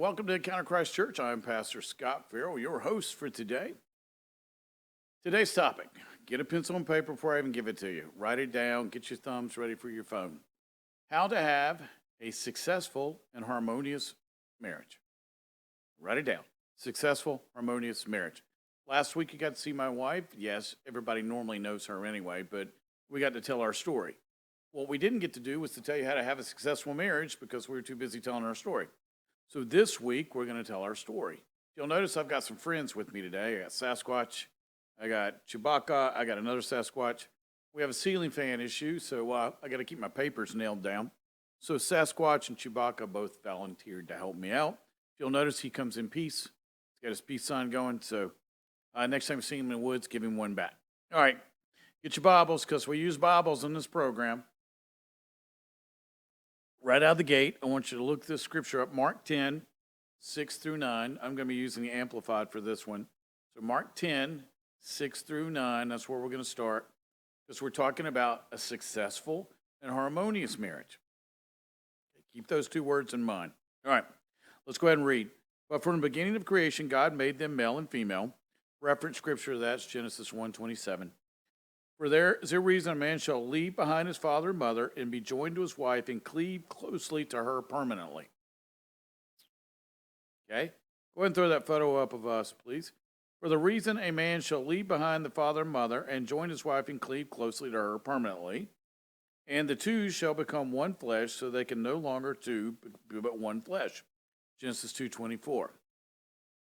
welcome to Encounter Christ Church. I'm Pastor Scott Farrell, your host for today. Today's topic, get a pencil and paper before I even give it to you. Write it down, get your thumbs ready for your phone. How to have a successful and harmonious marriage. Write it down. Successful, harmonious marriage. Last week you got to see my wife. Yes, everybody normally knows her anyway, but we got to tell our story. What we didn't get to do was to tell you how to have a successful marriage because we were too busy telling our story. So this week, we're going to tell our story. You'll notice I've got some friends with me today. I got Sasquatch, I got Chewbacca, I got another Sasquatch. We have a ceiling fan issue, so I got to keep my papers nailed down. So Sasquatch and Chewbacca both volunteered to help me out. You'll notice he comes in peace. He's got his peace sign going, so next time you see him in the woods, give him one back. All right, get your Bibles, because we use Bibles in this program. Right out of the gate, I want you to look this scripture up, Mark 10, 6 through 9. I'm going to be using the Amplified for this one. So Mark 10, 6 through 9, that's where we're going to start, because we're talking about a successful and harmonious marriage. Okay, keep those two words in mind. All right, let's go ahead and read. But from the beginning of creation, God made them male and female. Reference scripture, that's Genesis 1:27. For there is a reason a man shall leave behind his father and mother and be joined to his wife and cleave closely to her permanently. Okay? Go ahead and throw that photo up of us, please. For the reason a man shall leave behind the father and mother and join his wife and cleave closely to her permanently. And the two shall become one flesh, so they can no longer two, but one flesh. Genesis 2:24.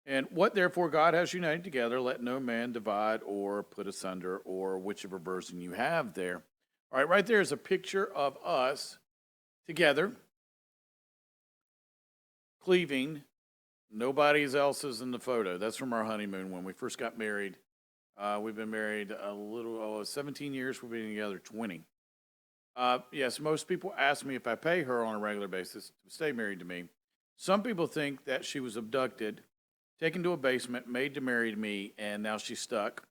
And what therefore God has united together, let no man divide or put asunder, or whichever version you have there. All right, right there is a picture of us together, cleaving. Nobody else is in the photo. That's from our honeymoon when we first got married. We've been married 17 years. We've been together 20. Yes, most people ask me if I pay her on a regular basis to stay married to me. Some people think that she was abducted, taken to a basement, made to marry me, and now she's stuck.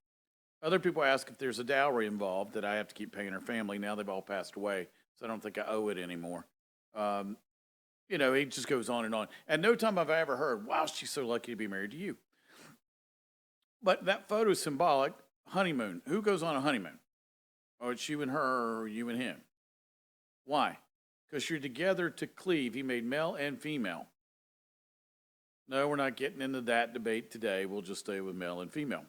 Other people ask if there's a dowry involved that I have to keep paying her family. Now they've all passed away, so I don't think I owe it anymore. It just goes on and on. At no time have I ever heard, wow, she's so lucky to be married to you. But that photo is symbolic. Honeymoon. Who goes on a honeymoon? Oh, it's you and her or you and him. Why? Because you're together to cleave. He made male and female. No, we're not getting into that debate today. We'll just stay with male and female.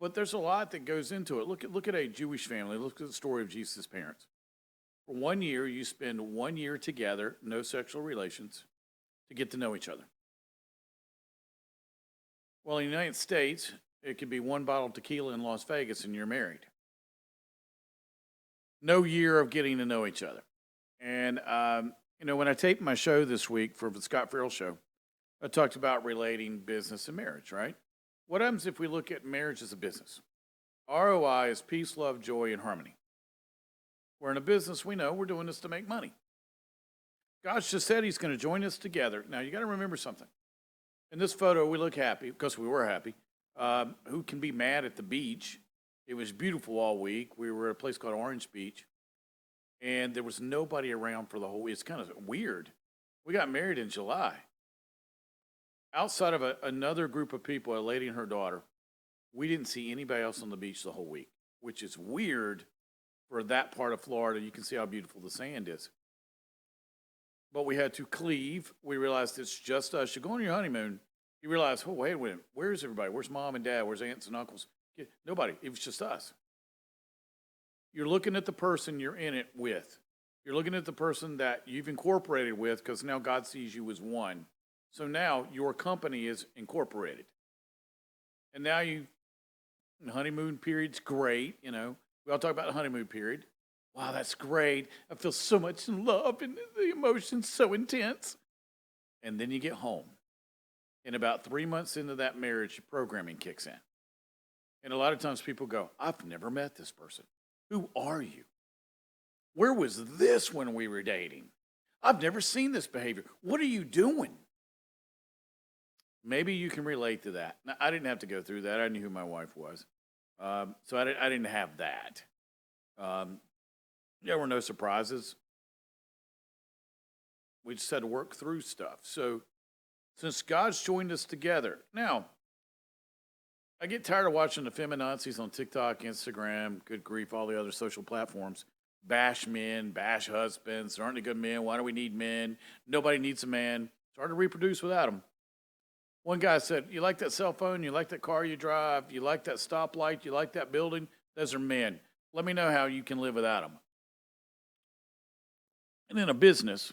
But there's a lot that goes into it. Look at a Jewish family. Look at the story of Jesus' parents. For 1 year, you spend 1 year together, no sexual relations, to get to know each other. Well, in the United States, it could be one bottle of tequila in Las Vegas and you're married. No year of getting to know each other. And when I taped my show this week for the Scott Farrell Show, I talked about relating business and marriage, right? What happens if we look at marriage as a business? ROI is peace, love, joy, and harmony. We're in a business, we know we're doing this to make money. God's just said he's going to join us together. Now, you got to remember something. In this photo, we look happy, because we were happy. Who can be mad at the beach? It was beautiful all week. We were at a place called Orange Beach. And there was nobody around for the whole week. It's kind of weird. We got married in July. Outside of another group of people, a lady and her daughter, we didn't see anybody else on the beach the whole week, which is weird for that part of Florida. You can see how beautiful the sand is. But we had to cleave. We realized it's just us. You go on your honeymoon, you realize, oh, wait a minute, where's everybody? Where's mom and dad? Where's aunts and uncles? Nobody. It was just us. You're looking at the person you're in it with. You're looking at the person that you've incorporated with, because now God sees you as one. So now your company is incorporated. And now honeymoon period's great, We all talk about the honeymoon period. Wow, that's great. I feel so much in love and the emotion's so intense. And then you get home. And about 3 months into that marriage, programming kicks in. And a lot of times people go, I've never met this person. Who are you? Where was this when we were dating? I've never seen this behavior. What are you doing? Maybe you can relate to that. Now, I didn't have to go through that. I knew who my wife was. So I didn't have that. There were no surprises. We just had to work through stuff. So since God's joined us together, now I get tired of watching the feminazis on TikTok, Instagram, good grief, all the other social platforms. Bash men, bash husbands. There aren't any good men. Why do we need men? Nobody needs a man. It's hard to reproduce without them. One guy said, "You like that cell phone? You like that car you drive? You like that stoplight? You like that building? Those are men. Let me know how you can live without them." And in a business,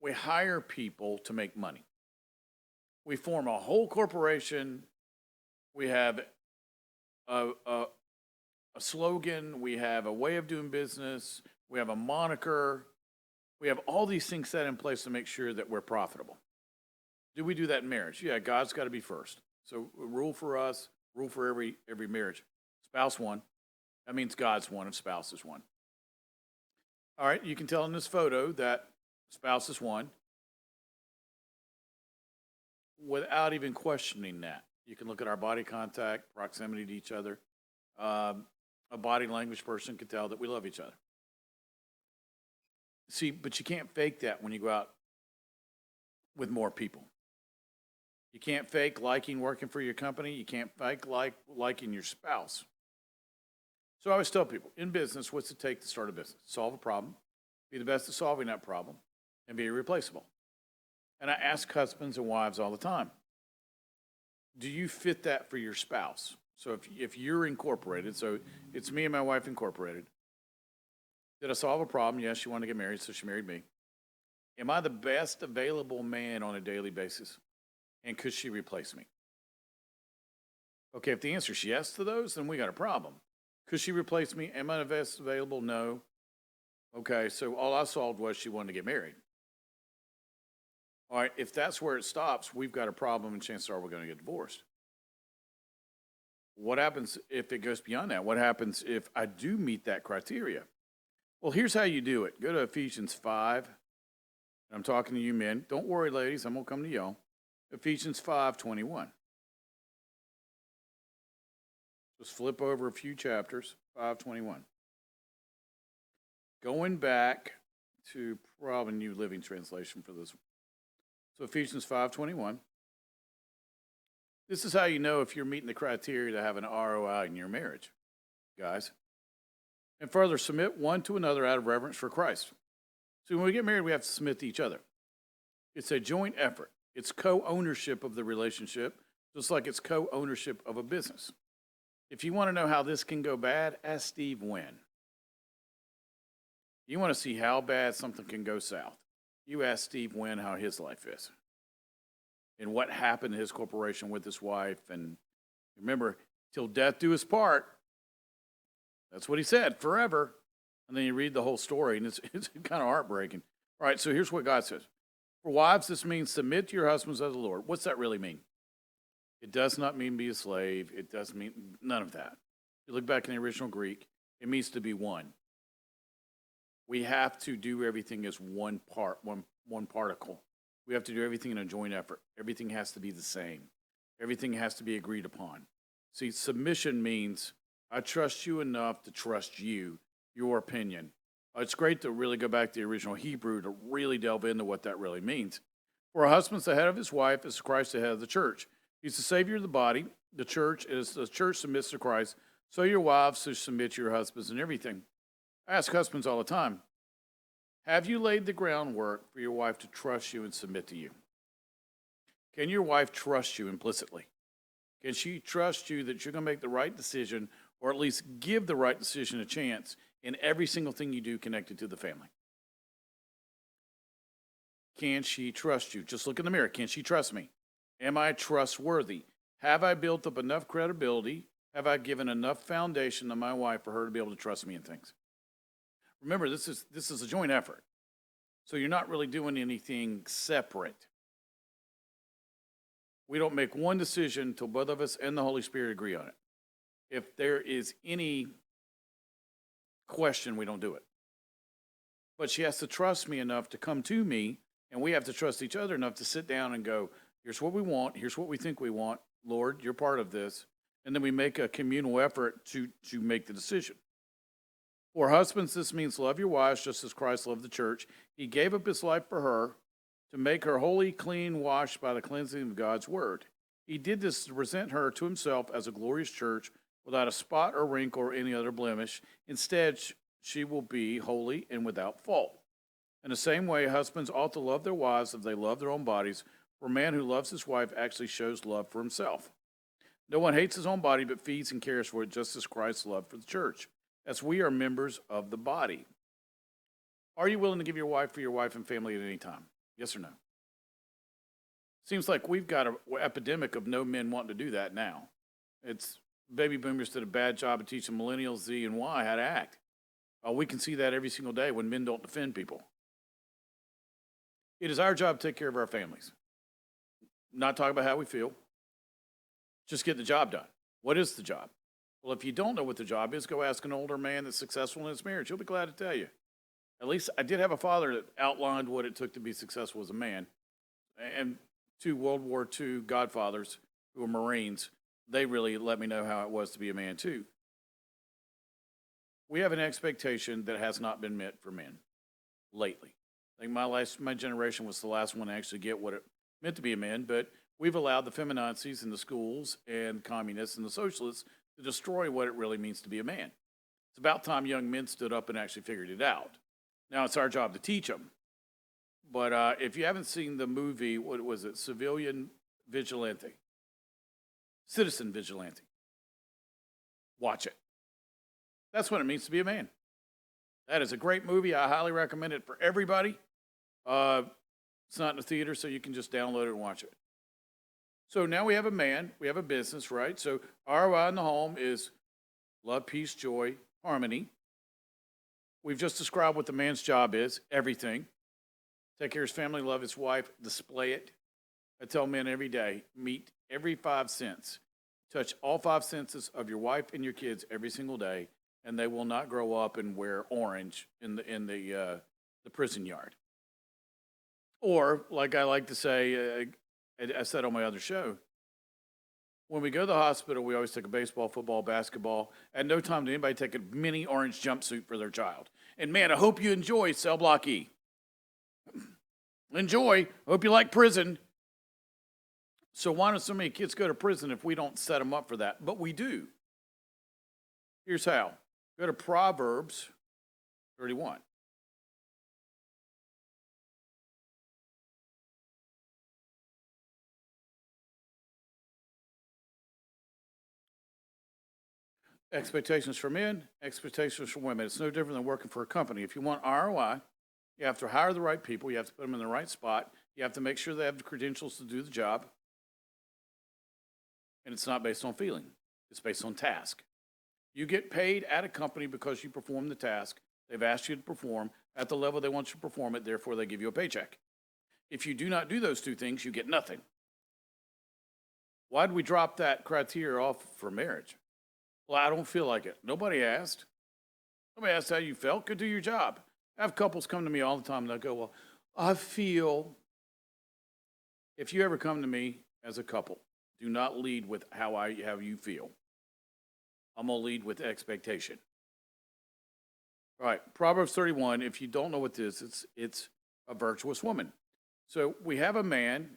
we hire people to make money. We form a whole corporation. We have a slogan. We have a way of doing business. We have a moniker. We have all these things set in place to make sure that we're profitable. Do we do that in marriage? Yeah, God's got to be first. So rule for us, rule for every marriage. Spouse one. That means God's one if spouse is one. All right, you can tell in this photo that spouse is one without even questioning that. You can look at our body contact, proximity to each other. A body language person can tell that we love each other. See, but you can't fake that when you go out with more people. You can't fake liking working for your company. You can't fake liking your spouse. So I always tell people, in business, what's it take to start a business? Solve a problem, be the best at solving that problem, and be irreplaceable. And I ask husbands and wives all the time, do you fit that for your spouse? So if you're incorporated, so it's me and my wife incorporated. Did I solve a problem? Yes, she wanted to get married, so she married me. Am I the best available man on a daily basis? And could she replace me? Okay, if the answer is yes to those, then we got a problem. Could she replace me? Am I the best available? No. Okay, so all I solved was she wanted to get married. All right, if that's where it stops, we've got a problem, and chances are we're going to get divorced. What happens if it goes beyond that? What happens if I do meet that criteria? Well, here's how you do it. Go to Ephesians 5. I'm talking to you men. Don't worry, ladies. I'm going to come to y'all. Ephesians 5:21. Just flip over a few chapters. 5:21. Going back to probably New Living Translation for this one. So Ephesians 5:21. This is how you know if you're meeting the criteria to have an ROI in your marriage, guys. And further, submit one to another out of reverence for Christ. So when we get married, we have to submit to each other. It's a joint effort. It's co-ownership of the relationship, just like it's co-ownership of a business. If you want to know how this can go bad, ask Steve Wynn. You want to see how bad something can go south. You ask Steve Wynn how his life is and what happened to his corporation with his wife. And remember, till death do us part. That's what he said, forever. And then you read the whole story, and it's kind of heartbreaking. All right, so here's what God says. For wives, this means submit to your husbands as the Lord. What's that really mean? It does not mean be a slave. It doesn't mean none of that. You look back in the original Greek, it means to be one. We have to do everything as one part, one particle. We have to do everything in a joint effort. Everything has to be the same. Everything has to be agreed upon. See, submission means I trust you enough to trust you, your opinion. It's great to really go back to the original Hebrew to really delve into what that really means. For a husband's the head of his wife, as Christ the head of the church. He's the Savior of the body. The church submits to Christ. So your wives should submit to your husbands in everything. I ask husbands all the time, have you laid the groundwork for your wife to trust you and submit to you? Can your wife trust you implicitly? Can she trust you that you're going to make the right decision, or at least give the right decision a chance in every single thing you do connected to the family? Can she trust you? Just look in the mirror. Can she trust me? Am I trustworthy? Have I built up enough credibility? Have I given enough foundation to my wife for her to be able to trust me in things? Remember, this is a joint effort. So you're not really doing anything separate. We don't make one decision until both of us and the Holy Spirit agree on it. If there is any question, we don't do it. But she has to trust me enough to come to me, and we have to trust each other enough to sit down and go, here's what we want, here's what we think we want. Lord, you're part of this. And then we make a communal effort to make the decision. For husbands, this means love your wives just as Christ loved the church. He gave up his life for her to make her holy, clean, washed by the cleansing of God's word. He did this to present her to himself as a glorious church without a spot or wrinkle or any other blemish. Instead, she will be holy and without fault. In the same way, husbands ought to love their wives as they love their own bodies. For a man who loves his wife actually shows love for himself. No one hates his own body, but feeds and cares for it, just as Christ loved for the church, as we are members of the body. Are you willing to give your wife for your wife and family at any time? Yes or no? Seems like we've got an epidemic of no men wanting to do that now. It's baby boomers did a bad job of teaching millennials Z and Y how to act. We can see that every single day when men don't defend people. It is our job to take care of our families. Not talk about how we feel. Just get the job done. What is the job? Well, if you don't know what the job is, go ask an older man that's successful in his marriage. He'll be glad to tell you. At least I did have a father that outlined what it took to be successful as a man. And two World War II godfathers who were Marines, they really let me know how it was to be a man too. We have an expectation that has not been met for men lately. I think my generation was the last one to actually get what it meant to be a man, but we've allowed the feminazis in the schools and communists and the socialists to destroy what it really means to be a man. It's about time young men stood up and actually figured it out. Now it's our job to teach them. But if you haven't seen the movie, what was it? Citizen Vigilante. Watch it. That's what it means to be a man. That is a great movie. I highly recommend it for everybody. It's not in the theater, so you can just download it and watch it. So now we have a man, we have a business, right? So ROI in the home is love, peace, joy, harmony. We've just described what the man's job is, everything. Take care of his family, love his wife, display it. I tell men every day, meet every 5 cents. Touch all 5 senses of your wife and your kids every single day, and they will not grow up and wear orange in the prison yard. Or, like I like to say, I said on my other show, when we go to the hospital, we always take a baseball, football, basketball. At no time did anybody take a mini orange jumpsuit for their child. And man, I hope you enjoy Cell Block E. Enjoy. Hope you like prison. So why do so many kids go to prison if we don't set them up for that? But we do. Here's how. Go to Proverbs 31. Expectations for men, expectations for women. It's no different than working for a company. If you want ROI, you have to hire the right people. You have to put them in the right spot. You have to make sure they have the credentials to do the job. And it's not based on feeling. It's based on task. You get paid at a company because you perform the task. They've asked you to perform at the level they want you to perform it. Therefore, they give you a paycheck. If you do not do those two things, you get nothing. Why did we drop that criteria off for marriage? Well, I don't feel like it. Nobody asked. Nobody asked how you felt. Go do your job. I have couples come to me all the time and they'll go, well, I feel. If you ever come to me as a couple, do not lead with how you feel. I'm going to lead with expectation. All right, Proverbs 31, if you don't know what this is, it's a virtuous woman. So we have a man,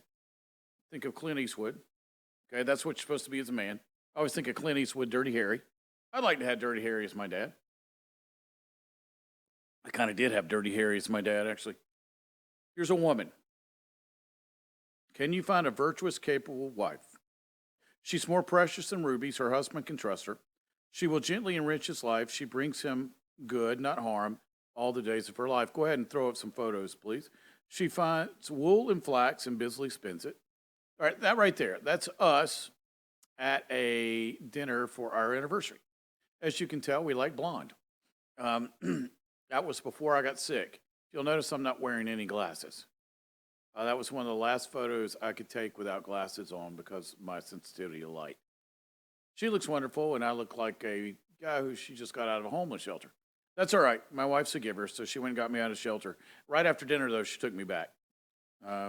think of Clint Eastwood. Okay, that's what you're supposed to be as a man. I always think of Clint Eastwood, Dirty Harry. I'd like to have Dirty Harry as my dad. I kind of did have Dirty Harry as my dad, actually. Here's a woman. Can you find a virtuous, capable wife? She's more precious than rubies. Her husband can trust her. She will gently enrich his life. She brings him good, not harm, all the days of her life. Go ahead and throw up some photos, please. She finds wool and flax and busily spins it. All right, that right there, that's us at a dinner for our anniversary. As you can tell, we like blonde. That was before I got sick. You'll notice I'm not wearing any glasses. That was one of the last photos I could take without glasses on because of my sensitivity to light. She looks wonderful, and I look like a guy who she just got out of a homeless shelter. That's all right. My wife's a giver, so she went and got me out of shelter. Right after dinner, though, she took me back.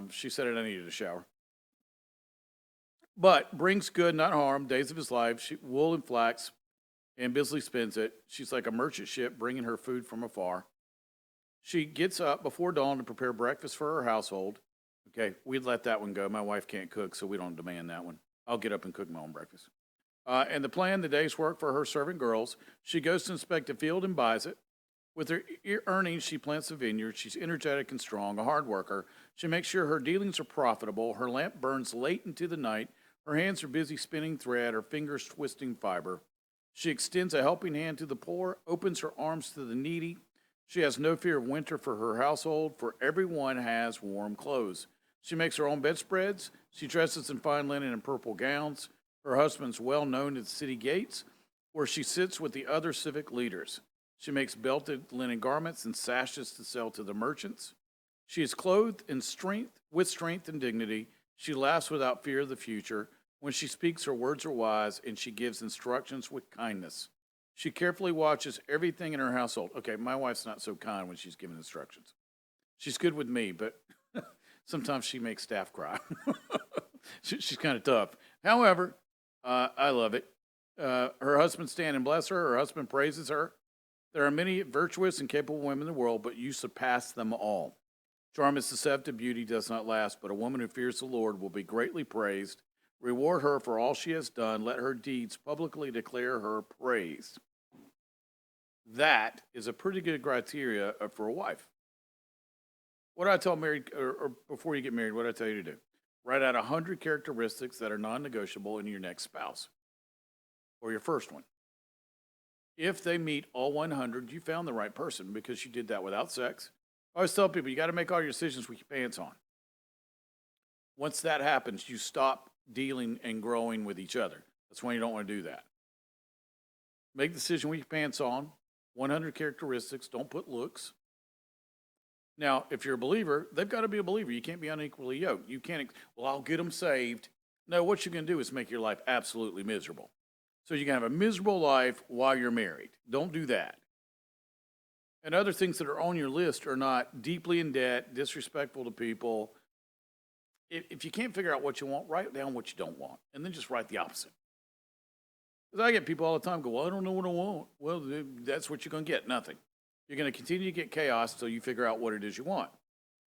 She said I needed a shower. But brings good, not harm, days of his life, wool and flax and busily spends it. She's like a merchant ship bringing her food from afar. She gets up before dawn to prepare breakfast for her household. Okay, we'd let that one go. My wife can't cook, so we don't demand that one. I'll get up and cook my own breakfast. And the plan, the day's work for her servant girls. She goes to inspect a field and buys it. With her earnings, she plants a vineyard. She's energetic and strong, a hard worker. She makes sure her dealings are profitable. Her lamp burns late into the night. Her hands are busy spinning thread, her fingers twisting fiber. She extends a helping hand to the poor, opens her arms to the needy. She has no fear of winter for her household, for everyone has warm clothes. She makes her own bedspreads. She dresses in fine linen and purple gowns. Her husband's well known at the city gates, where she sits with the other civic leaders. She makes belted linen garments and sashes to sell to the merchants. She is clothed in strength, with strength and dignity. She laughs without fear of the future. When she speaks, her words are wise, and she gives instructions with kindness. She carefully watches everything in her household. Okay, my wife's not so kind when she's giving instructions. She's good with me, but sometimes she makes staff cry. She's kind of tough. However, I love it. Her husband stands and bless her. Her husband praises her. There are many virtuous and capable women in the world, but you surpass them all. Charm is deceptive, beauty does not last, but a woman who fears the Lord will be greatly praised. Reward her for all she has done. Let her deeds publicly declare her praise. That is a pretty good criteria for a wife. What do I tell married, or before you get married, what do I tell you to do? Write out 100 characteristics that are non-negotiable in your next spouse or your first one. If they meet all 100, you found the right person because you did that without sex. I always tell people you got to make all your decisions with your pants on. Once that happens, you stop dealing and growing with each other. That's when you don't want to do that. Make the decision with your pants on. 100 characteristics. Don't put looks. Now, if you're a believer, they've got to be a believer. You can't be unequally yoked. You can't, well, I'll get them saved. No, what you're going to do is make your life absolutely miserable. So you can have a miserable life while you're married. Don't do that. And other things that are on your list are not deeply in debt, disrespectful to people. If you can't figure out what you want, write down what you don't want, and then just write the opposite. Because I get people all the time go, well, I don't know what I want. Well, that's what you're going to get, nothing. You're going to continue to get chaos until you figure out what it is you want.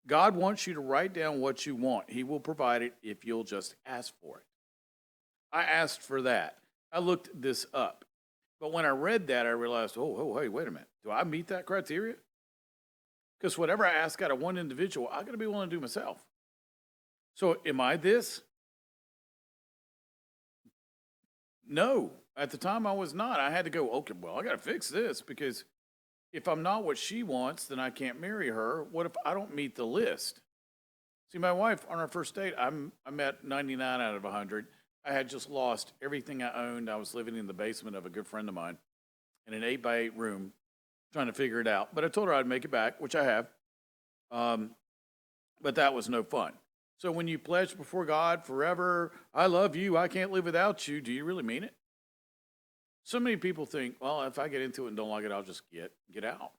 God wants you to write down what you want. He will provide it if you'll just ask for it. I asked for that. I looked this up. But when I read that, I realized, hey, wait a minute. Do I meet that criteria? Because whatever I ask out of one individual, I got to be willing to do myself. So am I this? No. At the time, I was not. I had to go, okay, well, I got to fix this because if I'm not what she wants, then I can't marry her. What if I don't meet the list? See, my wife, on our first date, I'm at 99 out of 100. I had just lost everything I owned. I was living in the basement of a good friend of mine in an 8x8 room trying to figure it out. But I told her I'd make it back, which I have. But that was no fun. So when you pledge before God forever, I love you, I can't live without you, do you really mean it? So many people think, well, if I get into it and don't like it, I'll just get out.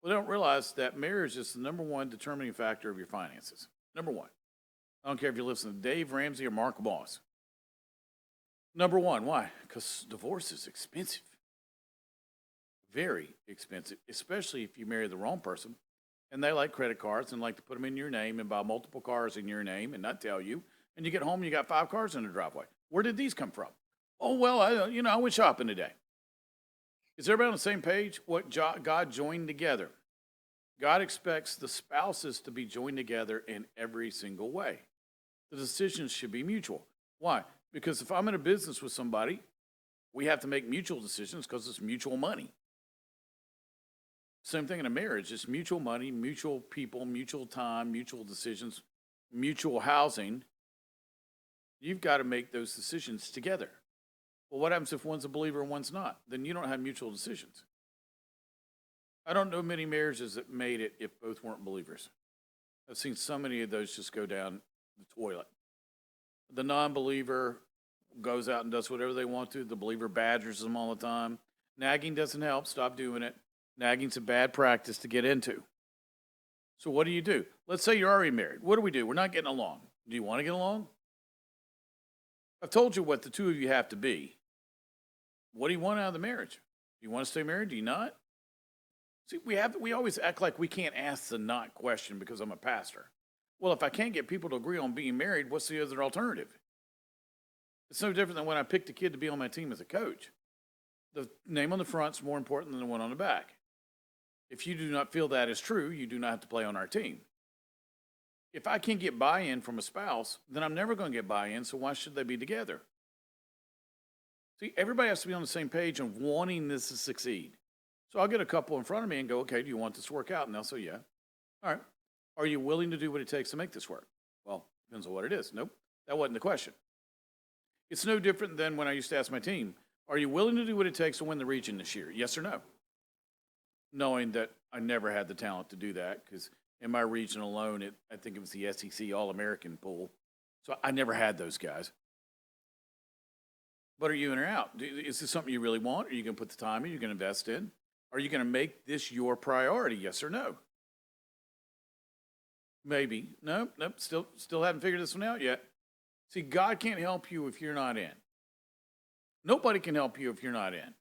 Well, they don't realize that marriage is the number one determining factor of your finances. Number one. I don't care if you listen to Dave Ramsey or Mark Boss. Number one. Why? Because divorce is expensive. Very expensive, especially if you marry the wrong person. And they like credit cards and like to put them in your name and buy multiple cars in your name and not tell you. And you get home and you got 5 cars in the driveway. Where did these come from? Oh, well, I went shopping today. Is everybody on the same page? What God joined together. God expects the spouses to be joined together in every single way. The decisions should be mutual. Why? Because if I'm in a business with somebody, we have to make mutual decisions because it's mutual money. Same thing in a marriage. It's mutual money, mutual people, mutual time, mutual decisions, mutual housing. You've got to make those decisions together. Well, what happens if one's a believer and one's not? Then you don't have mutual decisions. I don't know many marriages that made it if both weren't believers. I've seen so many of those just go down the toilet. The non-believer goes out and does whatever they want to. The believer badgers them all the time. Nagging doesn't help. Stop doing it. Nagging's a bad practice to get into. So what do? Let's say you're already married. What do? We're not getting along. Do you want to get along? I've told you what the two of you have to be. What do you want out of the marriage? Do you want to stay married? Do you not? See, we always act like we can't ask the not question because I'm a pastor. Well, if I can't get people to agree on being married, what's the other alternative? It's no different than when I picked a kid to be on my team as a coach. The name on the front is more important than the one on the back. If you do not feel that is true, you do not have to play on our team. If I can't get buy-in from a spouse, then I'm never going to get buy-in, so why should they be together? See, everybody has to be on the same page of wanting this to succeed. So I'll get a couple in front of me and go, okay, do you want this to work out? And they'll say, yeah. All right. Are you willing to do what it takes to make this work? Well, depends on what it is. Nope, that wasn't the question. It's no different than when I used to ask my team, are you willing to do what it takes to win the region this year? Yes or no? Knowing that I never had the talent to do that because in my region alone, I think it was the SEC All-American pool. So I never had those guys. But are you in or out? Is this something you really want? Are you going to put the time in? Are you going to invest in? Are you going to make this your priority? Yes or no? Maybe. Nope. Still haven't figured this one out yet. See, God can't help you if you're not in. Nobody can help you if you're not in.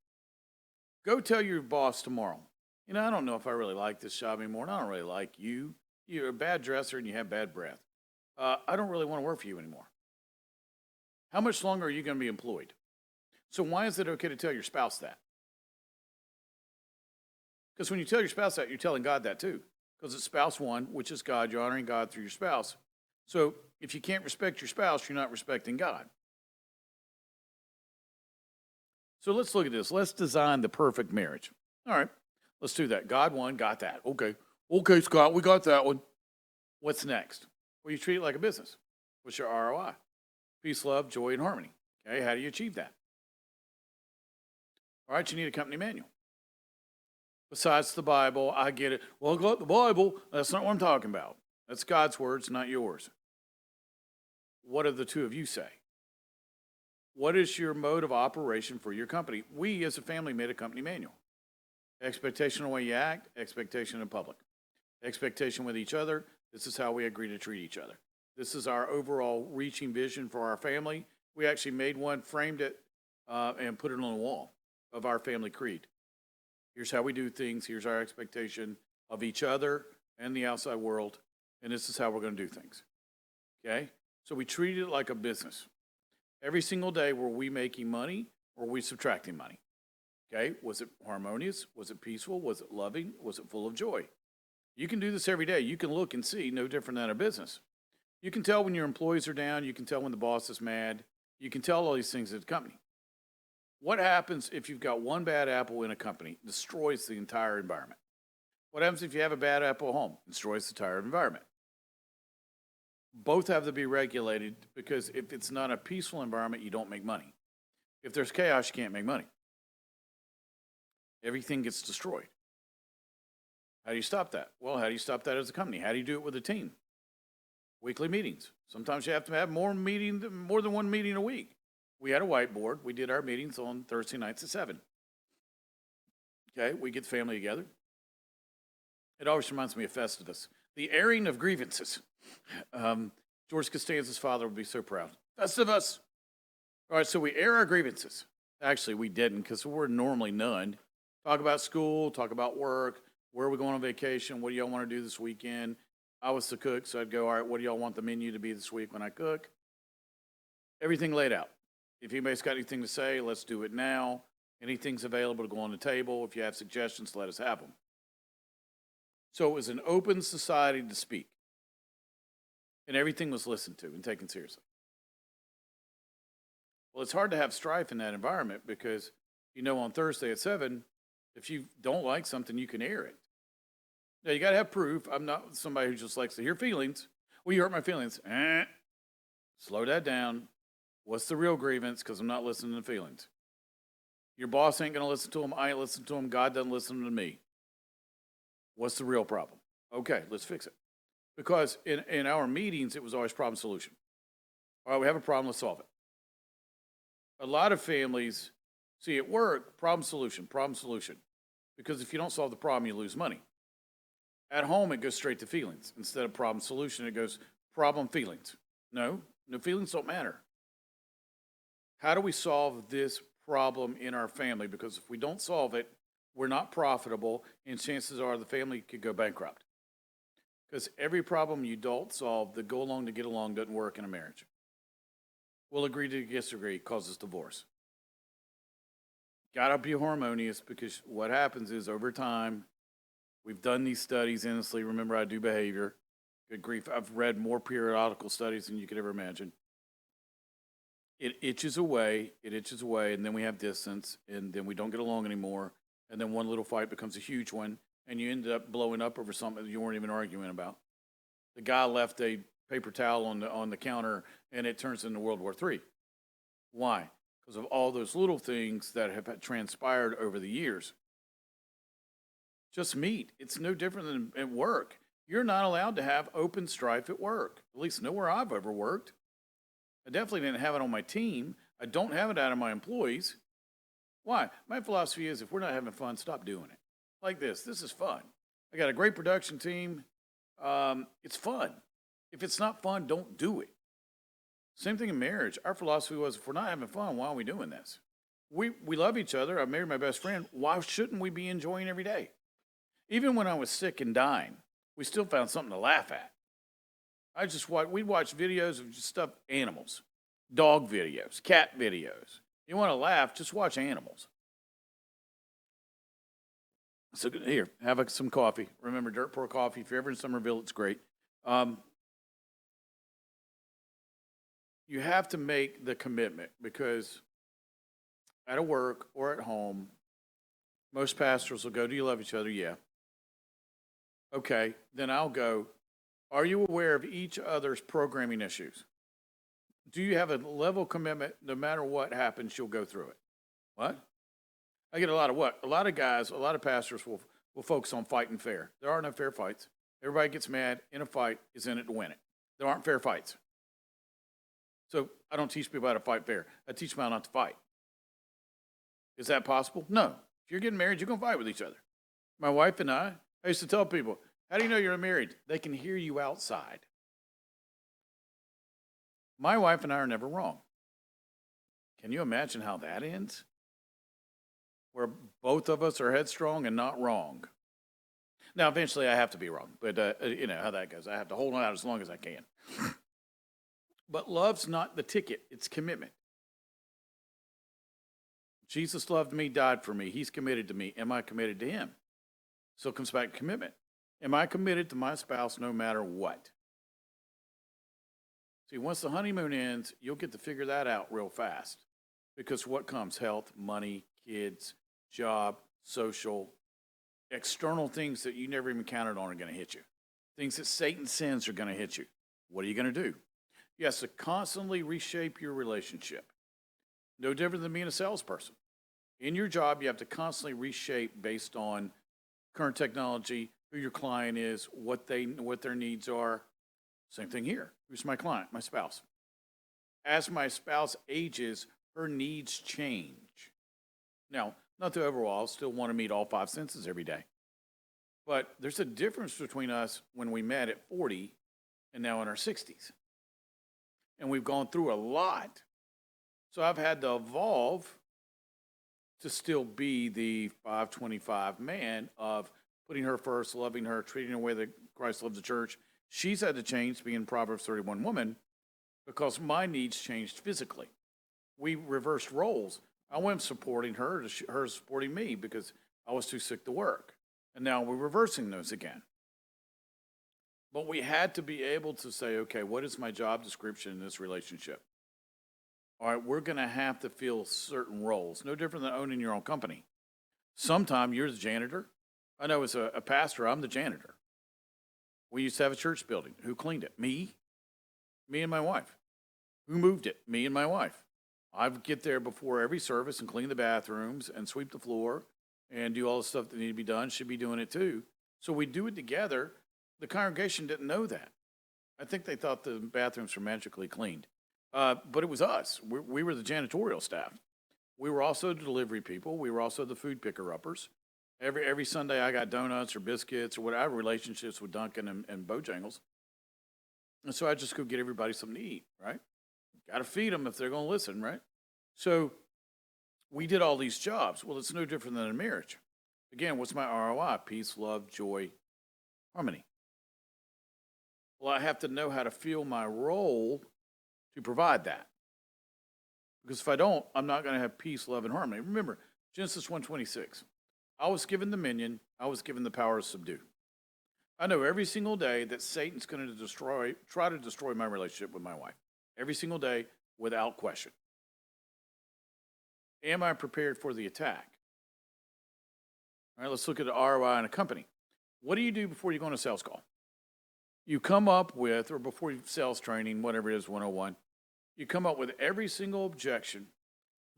Go tell your boss tomorrow, I don't know if I really like this job anymore, and I don't really like you. You're a bad dresser and you have bad breath. I don't really want to work for you anymore. How much longer are you going to be employed? So why is it okay to tell your spouse that? Because when you tell your spouse that, you're telling God that too. Because it's spouse one, which is God. You're honoring God through your spouse. So if you can't respect your spouse, you're not respecting God. So let's look at this. Let's design the perfect marriage. All right, let's do that. God won, got that. Okay, Scott, we got that one. What's next? Well, you treat it like a business. What's your ROI? Peace, love, joy, and harmony. Okay, how do you achieve that? All right, you need a company manual. Besides the Bible, I get it. Well, got the Bible. That's not what I'm talking about. That's God's words, not yours. What do the two of you say? What is your mode of operation for your company? We, as a family, made a company manual. Expectation of the way you act, expectation in public. Expectation with each other, this is how we agree to treat each other. This is our overall reaching vision for our family. We actually made one, framed it, and put it on the wall of our family creed. Here's how we do things. Here's our expectation of each other and the outside world. And this is how we're going to do things. Okay? So we treat it like a business. Every single day, were we making money or were we subtracting money? Okay? Was it harmonious? Was it peaceful? Was it loving? Was it full of joy? You can do this every day. You can look and see, no different than a business. You can tell when your employees are down. You can tell when the boss is mad. You can tell all these things at the company. What happens if you've got one bad apple in a company? It destroys the entire environment. What happens if you have a bad apple at home? It destroys the entire environment. Both have to be regulated because if it's not a peaceful environment, you don't make money. If there's chaos, you can't make money. Everything gets destroyed. How do you stop that? Well, how do you stop that as a company? How do you do it with a team? Weekly meetings. Sometimes you have to have more than one meeting a week. We had a whiteboard. We did our meetings on Thursday nights at 7. Okay, we get the family together. It always reminds me of Festivus. The airing of grievances. George Costanza's father would be so proud. Festivus. All right, so we air our grievances. Actually, we didn't because we're normally none. Talk about school, talk about work, where are we going on vacation, what do y'all want to do this weekend? I was the cook, so I'd go, all right, what do y'all want the menu to be this week when I cook? Everything laid out. If anybody's got anything to say, let's do it now. Anything's available to go on the table. If you have suggestions, let us have them. So it was an open society to speak. And everything was listened to and taken seriously. Well, it's hard to have strife in that environment because, on Thursday at 7, if you don't like something, you can air it. Now, you got to have proof. I'm not somebody who just likes to hear feelings. Well, you hurt my feelings. Slow that down. What's the real grievance? Because I'm not listening to feelings. Your boss ain't going to listen to him. I ain't listening to him. God doesn't listen to me. What's the real problem? Okay, let's fix it. Because in our meetings, it was always problem solution. All right, we have a problem, let's solve it. A lot of families see at work, problem solution. Because if you don't solve the problem, you lose money. At home, it goes straight to feelings. Instead of problem solution, it goes problem feelings. No feelings don't matter. How do we solve this problem in our family because if we don't solve it, we're not profitable, and chances are the family could go bankrupt. Because every problem you don't solve, the go along to get along doesn't work in a marriage. We'll agree to disagree, causes divorce. Gotta be harmonious because what happens is over time, we've done these studies endlessly. Remember, I do behavior. Good grief, I've read more periodical studies than you could ever imagine. It itches away, and then we have distance, and then we don't get along anymore, and then one little fight becomes a huge one, and you ended up blowing up over something that you weren't even arguing about. The guy left a paper towel on the counter, and it turns into World War III. Why? Because of all those little things that have transpired over the years. Just meet. It's no different than at work. You're not allowed to have open strife at work, at least nowhere I've ever worked. I definitely didn't have it on my team. I don't have it out of my employees. Why? My philosophy is if we're not having fun, stop doing it. Like this. This is fun. I got a great production team. It's fun. If it's not fun, don't do it. Same thing in marriage. Our philosophy was if we're not having fun, why are we doing this? We love each other. I married my best friend. Why shouldn't we be enjoying every day? Even when I was sick and dying, we still found something to laugh at. We'd watch videos of just stuff, animals, dog videos, cat videos. You want to laugh, just watch animals. So here, have some coffee. Remember, Dirt Poor Coffee. If you're ever in Somerville, it's great. You have to make the commitment because at work or at home, most pastors will go, do you love each other? Yeah. Okay, then I'll go, are you aware of each other's programming issues? Do you have a level of commitment no matter what happens, you'll go through it? What? I get a lot of what? A lot of guys, a lot of pastors will focus on fighting fair. There are no fair fights. Everybody gets mad in a fight, is in it to win it. There aren't fair fights. So I don't teach people how to fight fair. I teach them how not to fight. Is that possible? No. If you're getting married, you're going to fight with each other. My wife and I used to tell people, how do you know you're married? They can hear you outside. My wife and I are never wrong. Can you imagine how that ends? Where both of us are headstrong and not wrong. Now, eventually I have to be wrong, but you know how that goes. I have to hold on out as long as I can. But love's not the ticket, it's commitment. Jesus loved me, died for me. He's committed to me. Am I committed to him? So it comes back to commitment. Am I committed to my spouse no matter what? See, once the honeymoon ends, you'll get to figure that out real fast. Because what comes? Health, money, kids, job, social, external things that you never even counted on are going to hit you. Things that Satan sends are going to hit you. What are you going to do? You have to constantly reshape your relationship. No different than being a salesperson. In your job, you have to constantly reshape based on current technology, who your client is, what their needs are. Same thing here. Who's my client? My spouse. As my spouse ages, her needs change. Now, not to overall, I'll still want to meet all five senses every day. But there's a difference between us when we met at 40 and now in our 60s. And we've gone through a lot. So I've had to evolve to still be the 525 man of putting her first, loving her, treating her the way that Christ loves the church. She's had to change being a Proverbs 31 woman because my needs changed physically. We reversed roles. I went supporting her to her supporting me because I was too sick to work. And now we're reversing those again. But we had to be able to say, okay, what is my job description in this relationship? All right, we're going to have to fill certain roles, no different than owning your own company. Sometime you're the janitor. I know as a pastor, I'm the janitor. We used to have a church building. Who cleaned it? Me and my wife. Who moved it? Me and my wife. I would get there before every service and clean the bathrooms and sweep the floor and do all the stuff that needed to be done. Should be doing it too. So we do it together. The congregation didn't know that. I think they thought the bathrooms were magically cleaned. But it was us. We were the janitorial staff. We were also the delivery people. We were also the food picker-uppers. Every Sunday I got donuts or biscuits or whatever, relationships with Duncan and Bojangles. And so I just go get everybody something to eat, right? Got to feed them if they're going to listen, right? So We did all these jobs. Well, it's no different than a marriage. Again, what's my ROI? Peace, love, joy, harmony. Well, I have to know how to feel my role to provide that. Because if I don't, I'm not going to have peace, love, and harmony. Remember, Genesis 1:26. I was given dominion, I was given the power to subdue. I know every single day that Satan's going to try to destroy my relationship with my wife. Every single day, without question. Am I prepared for the attack? All right, let's look at the ROI in a company. What do you do before you go on a sales call? You come up with, or before sales training, whatever it is, 101, you come up with every single objection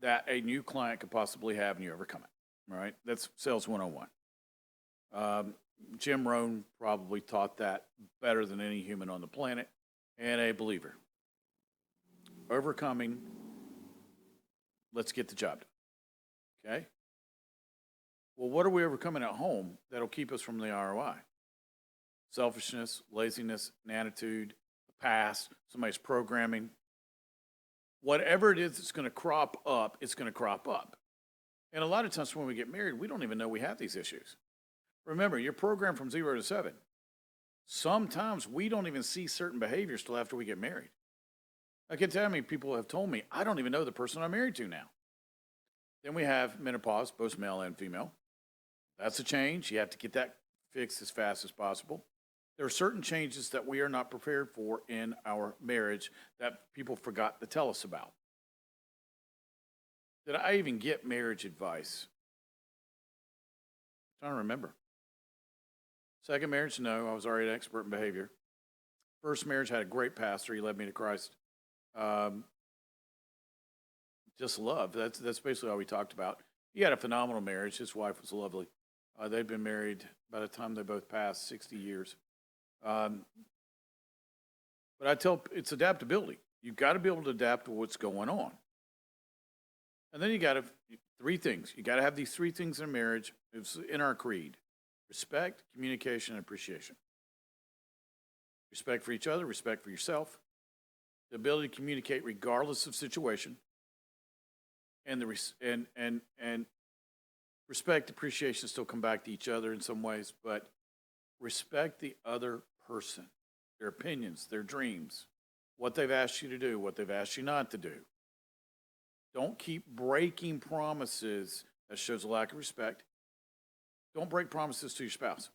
that a new client could possibly have and you overcome it. All right, that's sales 101. Jim Rohn probably taught that better than any human on the planet, and a believer. Overcoming, let's get the job done. Okay? Well, what are we overcoming at home that'll keep us from the ROI? Selfishness, laziness, an attitude, the past, somebody's programming. Whatever it is that's going to crop up, it's going to crop up. And a lot of times when we get married, we don't even know we have these issues. Remember, you're programmed from 0 to 7. Sometimes we don't even see certain behaviors till after we get married. I can tell you how many people have told me, I don't even know the person I'm married to now. Then we have menopause, both male and female. That's a change. You have to get that fixed as fast as possible. There are certain changes that we are not prepared for in our marriage that people forgot to tell us about. Did I even get marriage advice? I'm trying to remember. Second marriage, no. I was already an expert in behavior. First marriage, had a great pastor. He led me to Christ. Just love. That's basically all we talked about. He had a phenomenal marriage. His wife was lovely. They'd been married by the time they both passed 60 years. But I tell it's adaptability. You've got to be able to adapt to what's going on. And then you got to, three things. You got to have these three things in a marriage. It's in our creed: respect, communication, and appreciation. Respect for each other, respect for yourself, the ability to communicate regardless of situation, and and respect, appreciation still come back to each other in some ways, but respect the other person, their opinions, their dreams, what they've asked you to do, what they've asked you not to do. Don't keep breaking promises. That shows a lack of respect. Don't break promises to your spouse.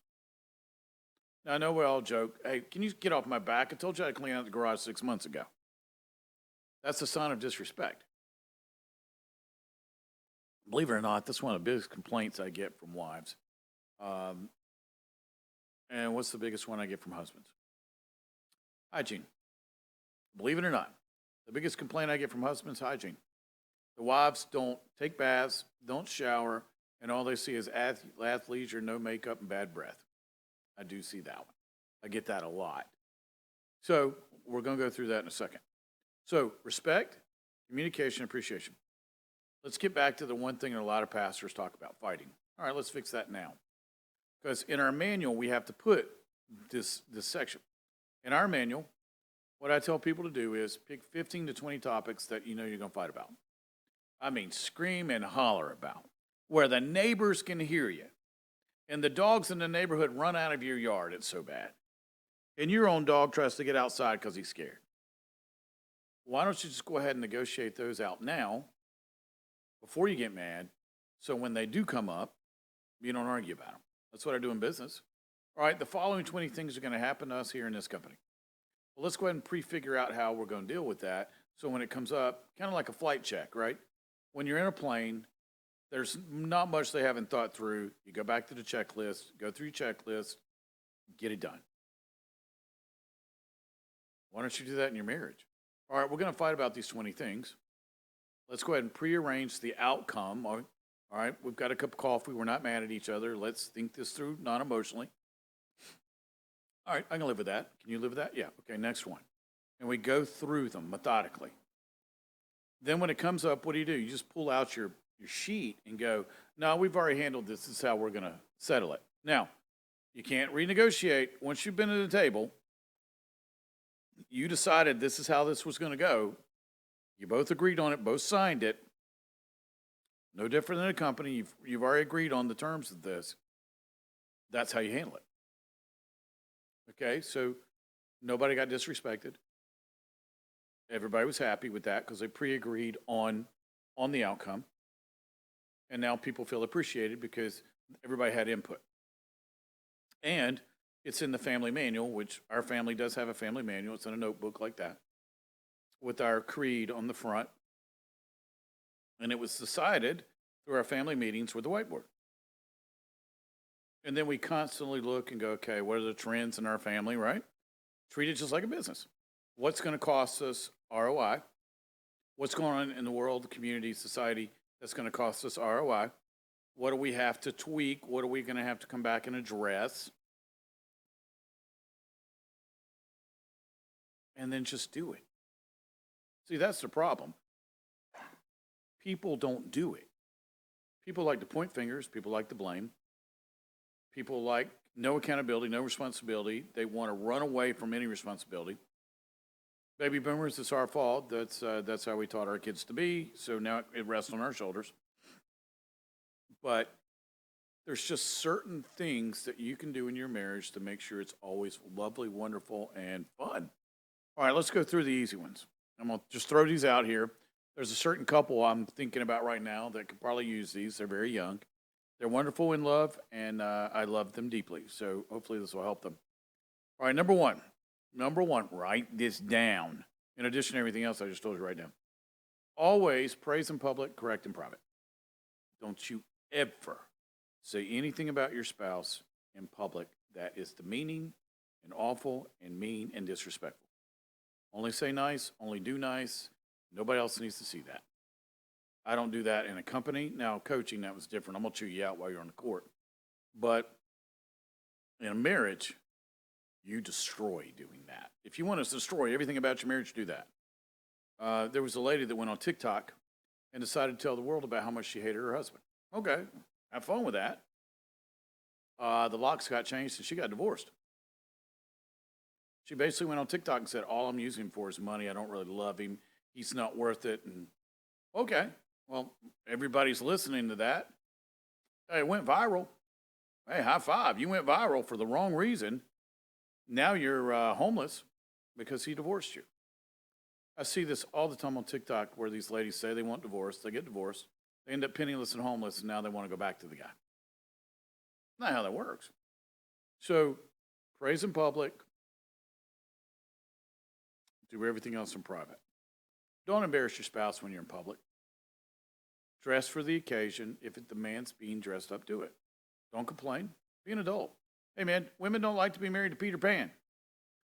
Now, I know we all joke, hey, can you get off my back? I told you I'd clean out the garage 6 months ago. That's a sign of disrespect. Believe it or not, that's one of the biggest complaints I get from wives. And what's the biggest one I get from husbands? Hygiene. Believe it or not, the biggest complaint I get from husbands is hygiene. The wives don't take baths, don't shower, and all they see is athleisure, no makeup, and bad breath. I do see that one. I get that a lot. So we're going to go through that in a second. So respect, communication, appreciation. Let's get back to the one thing that a lot of pastors talk about, fighting. All right, let's fix that now. Because in our manual, we have to put this section. In our manual, what I tell people to do is pick 15 to 20 topics that you know you're going to fight about. I mean, scream and holler about, where the neighbors can hear you. And the dogs in the neighborhood run out of your yard. It's so bad. And your own dog tries to get outside because he's scared. Why don't you just go ahead and negotiate those out now before you get mad, so when they do come up, you don't argue about them. That's what I do in business. All right, the following 20 things are going to happen to us here in this company. Well, let's go ahead and prefigure out how we're going to deal with that. So when it comes up, kind of like a flight check, right? When you're in a plane, there's not much they haven't thought through. You go back to the checklist, go through your checklist, get it done. Why don't you do that in your marriage? All right, we're going to fight about these 20 things. Let's go ahead and prearrange the outcome. All right, we've got a cup of coffee. We're not mad at each other. Let's think this through non-emotionally. All right, I can live with that. Can you live with that? Yeah. Okay, next one. And we go through them methodically. Then when it comes up, what do? You just pull out your sheet and go, no, we've already handled this. This is how we're going to settle it. Now, you can't renegotiate. Once you've been at the table, you decided this is how this was going to go. You both agreed on it, both signed it. No different than a company. You've already agreed on the terms of this. That's how you handle it. Okay, so nobody got disrespected. Everybody was happy with that because they pre-agreed on the outcome, and now people feel appreciated because everybody had input. And it's in the family manual, which our family does have a family manual. It's in a notebook like that with our creed on the front. And it was decided through our family meetings with the whiteboard. And then we constantly look and go, okay, what are the trends in our family, right? Treat it just like a business. What's going to cost us ROI? What's going on in the world, the community, society that's going to cost us ROI? What do we have to tweak? What are we going to have to come back and address? And then just do it. See, that's the problem. People don't do it. People like to point fingers. People like to blame. People like no accountability, no responsibility. They want to run away from any responsibility. Baby boomers, it's our fault. That's how we taught our kids to be. So now it rests on our shoulders. But there's just certain things that you can do in your marriage to make sure it's always lovely, wonderful, and fun. All right, let's go through the easy ones. I'm going to just throw these out here. There's a certain couple I'm thinking about right now that could probably use these. They're very young. They're wonderful in love, and I love them deeply. So hopefully this will help them. All right, number one, write this down. In addition to everything else I just told you right now. Always praise in public, correct in private. Don't you ever say anything about your spouse in public that is demeaning and awful and mean and disrespectful. Only say nice, only do nice. Nobody else needs to see that. I don't do that in a company. Now, coaching, that was different. I'm going to chew you out while you're on the court. But in a marriage, you destroy doing that. If you want to destroy everything about your marriage, do that. There was a lady that went on TikTok and decided to tell the world about how much she hated her husband. Okay, have fun with that. The locks got changed and she got divorced. She basically went on TikTok and said, all I'm using him for is money. I don't really love him. He's not worth it. And okay, well, everybody's listening to that. Hey, it went viral. Hey, high five. You went viral for the wrong reason. Now you're homeless because he divorced you. I see this all the time on TikTok where these ladies say they want divorce. They get divorced. They end up penniless and homeless, and now they want to go back to the guy. Not how that works. So, praise in public. Do everything else in private. Don't embarrass your spouse when you're in public. Dress for the occasion. If it demands being dressed up, do it. Don't complain. Be an adult. Hey, man, women don't like to be married to Peter Pan.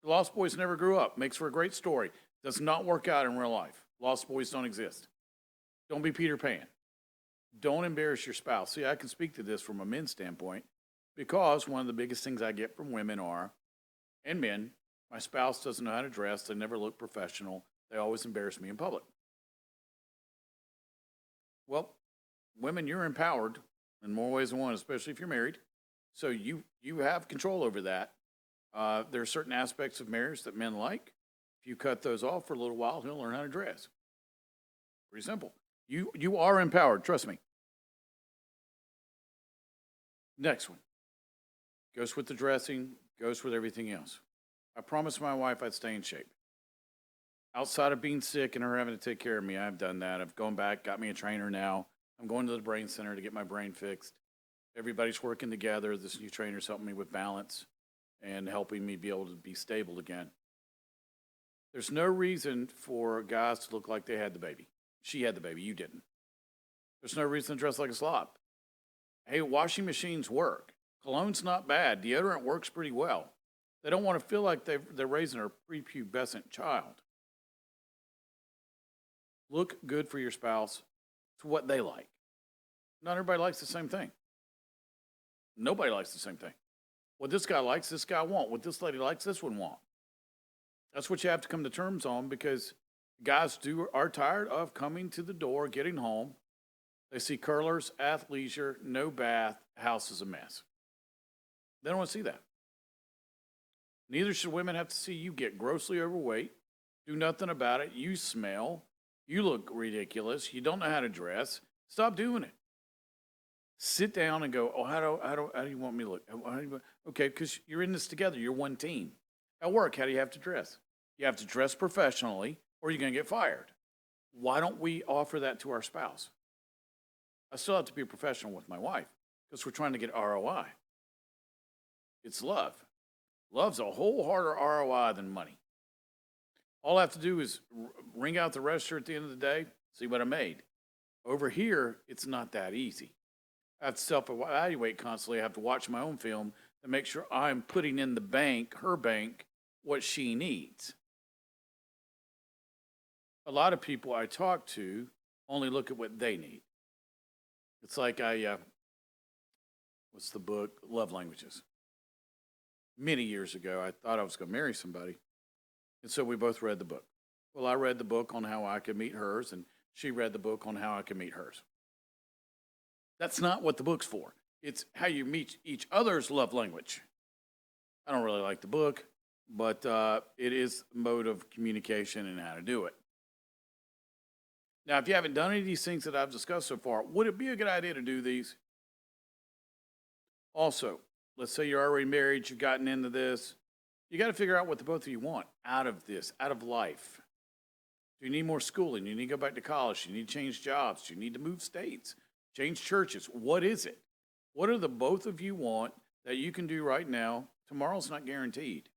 The Lost Boys never grew up. Makes for a great story. Does not work out in real life. Lost Boys don't exist. Don't be Peter Pan. Don't embarrass your spouse. See, I can speak to this from a men's standpoint because one of the biggest things I get from women are, and men, my spouse doesn't know how to dress. They never look professional. They always embarrass me in public. Well, women, you're empowered in more ways than one, especially if you're married. So you have control over that. There are certain aspects of marriage that men like. If you cut those off for a little while, he'll learn how to dress. Pretty simple. You are empowered, trust me. Next one. Goes with the dressing, goes with everything else. I promised my wife I'd stay in shape. Outside of being sick and her having to take care of me, I've done that. I've gone back, got me a trainer now. I'm going to the brain center to get my brain fixed. Everybody's working together. This new trainer's helping me with balance and helping me be able to be stable again. There's no reason for guys to look like they had the baby. She had the baby, you didn't. There's no reason to dress like a slob. Hey, washing machines work. Cologne's not bad. Deodorant works pretty well. They don't want to feel like they're raising a prepubescent child. Look good for your spouse. It's what they like. Not everybody likes the same thing. Nobody likes the same thing. What this guy likes, this guy won't. What this lady likes, this one won't. That's what you have to come to terms on because guys are tired of coming to the door, getting home. They see curlers, athleisure, no bath, house is a mess. They don't want to see that. Neither should women have to see you get grossly overweight, do nothing about it, you smell, you look ridiculous, you don't know how to dress, Stop doing it. Sit down and go, oh, how do you want me to look? Okay, because you're in this together. You're one team. At work, how do you have to dress? You have to dress professionally or you're going to get fired. Why don't we offer that to our spouse? I still have to be professional with my wife because we're trying to get ROI. It's love. Love's a whole harder ROI than money. All I have to do is ring out the register at the end of the day, see what I made. Over here, it's not that easy. I have to self-evaluate constantly. I have to watch my own film to make sure I'm putting in the bank, her bank, what she needs. A lot of people I talk to only look at what they need. It's like what's the book? Love Languages. Many years ago, I thought I was going to marry somebody. And so we both read the book. Well, I read the book on how I could meet hers, and she read the book on how I could meet hers. That's not what the book's for. It's how you meet each other's love language. I don't really like the book, but it is a mode of communication and how to do it. Now, if you haven't done any of these things that I've discussed so far, would it be a good idea to do these? Also, let's say you're already married, you've gotten into this. You got to figure out what the both of you want out of this, out of life. Do you need more schooling? Do you need to go back to college? Do you need to change jobs? Do you need to move states? Change churches? What is it? What are the both of you want that you can do right now? Tomorrow's not guaranteed.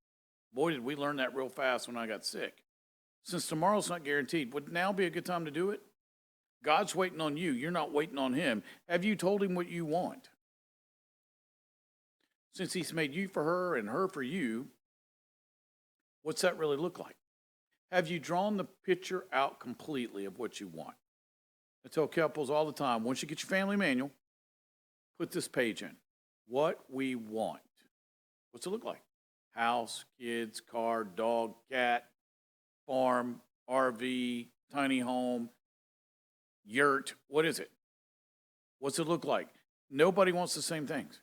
Boy, did we learn that real fast when I got sick. Since tomorrow's not guaranteed, would now be a good time to do it? God's waiting on you. You're not waiting on him. Have you told him what you want? Since he's made you for her and her for you, what's that really look like? Have you drawn the picture out completely of what you want? I tell couples all the time, once you get your family manual, put this page in. What we want. What's it look like? House, kids, car, dog, cat, farm, RV, tiny home, yurt. What is it? What's it look like? Nobody wants the same things.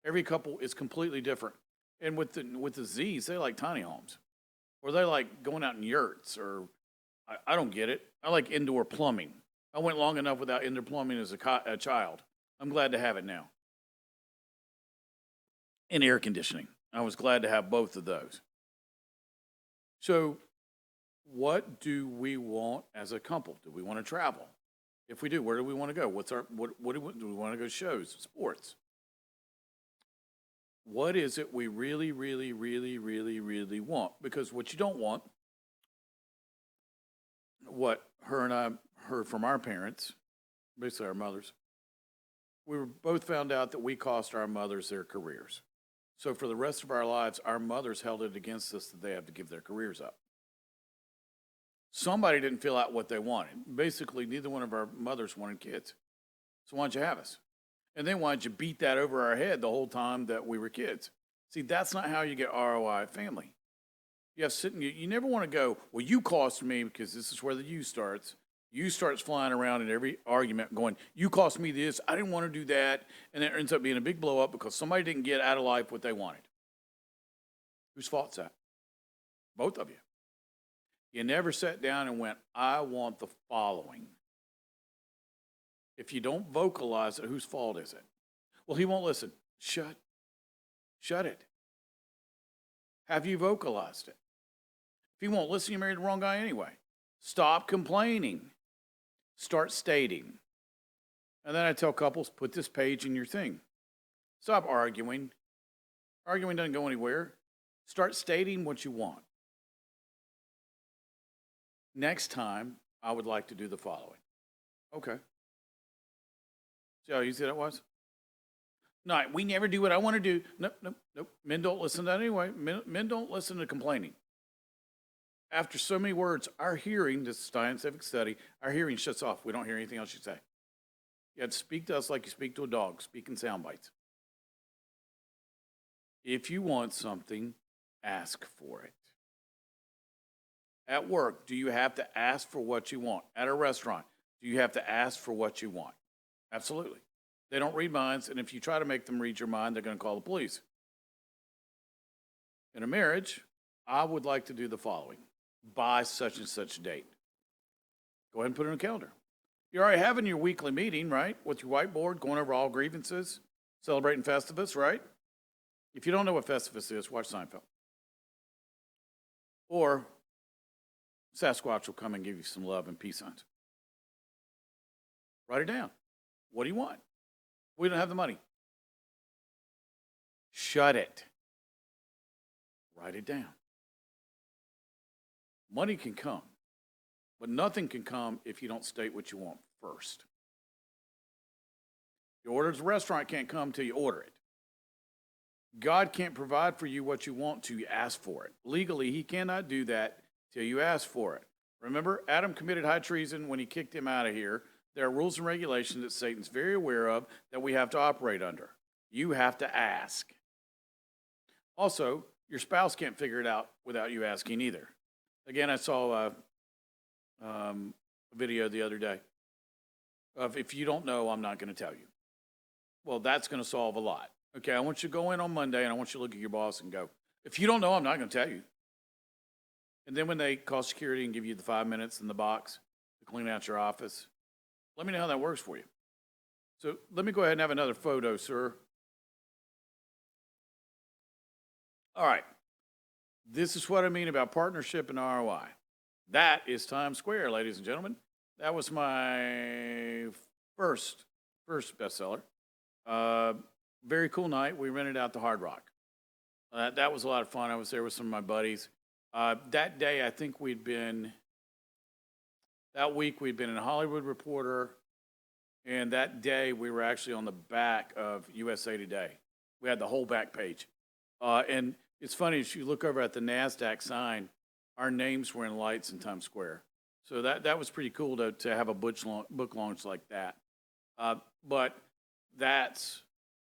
Every couple is completely different. And with the Z's, they like tiny homes. Or they like going out in yurts, or I don't get it. I like indoor plumbing. I went long enough without indoor plumbing as a child. I'm glad to have it now. And air conditioning. I was glad to have both of those. So what do we want as a couple? Do we want to travel? If we do, where do we want to go? What do we want to go shows, sports? What is it we really, really, really, really, really want? Because what you don't want, what her and I heard from our parents, basically our mothers, we were both found out that we cost our mothers their careers. So for the rest of our lives, our mothers held it against us that they have to give their careers up. Somebody didn't fill out what they wanted. Basically, neither one of our mothers wanted kids. So why don't you have us? And then why don't you beat that over our head the whole time that we were kids? See, that's not how you get ROI family. You have sitting. You never want to go, well, you cost me, because this is where the you starts. You starts flying around in every argument going, you cost me this, I didn't want to do that. And it ends up being a big blow up because somebody didn't get out of life what they wanted. Whose fault's that? Both of you. You never sat down and went, I want the following. If you don't vocalize it, whose fault is it? Well, he won't listen. Shut it. Have you vocalized it? If he won't listen, you married the wrong guy anyway. Stop complaining. Start stating. And then I tell couples, put this page in your thing. Stop arguing. Arguing doesn't go anywhere. Start stating what you want. Next time, I would like to do the following. Okay. See how easy that was? No, we never do what I want to do. Nope. Men don't listen to that anyway. Men don't listen to complaining. After so many words, our hearing, this is scientific study, our hearing shuts off. We don't hear anything else you say. You have to speak to us like you speak to a dog, speak in sound bites. If you want something, ask for it. At work, do you have to ask for what you want? At a restaurant, do you have to ask for what you want? Absolutely. They don't read minds, and if you try to make them read your mind, they're going to call the police. In a marriage, I would like to do the following. By such and such date. Go ahead and put it on the calendar. You're already having your weekly meeting, right? With your whiteboard, going over all grievances, celebrating Festivus, right? If you don't know what Festivus is, watch Seinfeld. Or Sasquatch will come and give you some love and peace signs. Write it down. What do you want? We don't have the money. Shut it. Write it down. Money can come, but nothing can come if you don't state what you want first. You order at a restaurant can't come till you order it. God can't provide for you what you want till you ask for it. Legally, he cannot do that till you ask for it. Remember, Adam committed high treason when he kicked him out of here. There are rules and regulations that Satan's very aware of that we have to operate under. You have to ask. Also, your spouse can't figure it out without you asking either. Again, I saw a video the other day of if you don't know, I'm not going to tell you. Well, that's going to solve a lot. Okay, I want you to go in on Monday and I want you to look at your boss and go, if you don't know, I'm not going to tell you. And then when they call security and give you the 5 minutes in the box to clean out your office, let me know how that works for you. So let me go ahead and have another photo, sir. All right. This is what I mean about partnership and ROI. That is Times Square, ladies and gentlemen. That was my first bestseller. Very cool night. We rented out the Hard Rock. That was a lot of fun. I was there with some of my buddies. That day, I think that week we'd been in Hollywood Reporter, and that day we were actually on the back of USA Today. We had the whole back page. And it's funny, if you look over at the NASDAQ sign, our names were in lights in Times Square. So that was pretty cool to have a book launch like that. But that's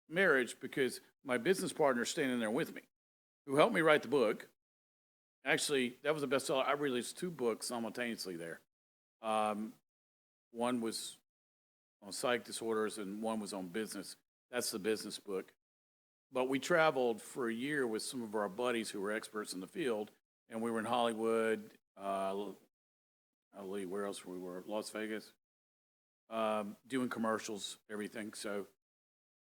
marriage because my business partner is standing there with me, who helped me write the book. Actually, that was a bestseller. I released 2 books simultaneously there. One was on psych disorders and one was on business. That's the business book. But we traveled for a year with some of our buddies who were experts in the field, and we were in Hollywood, where else we were? Las Vegas, doing commercials, everything. So,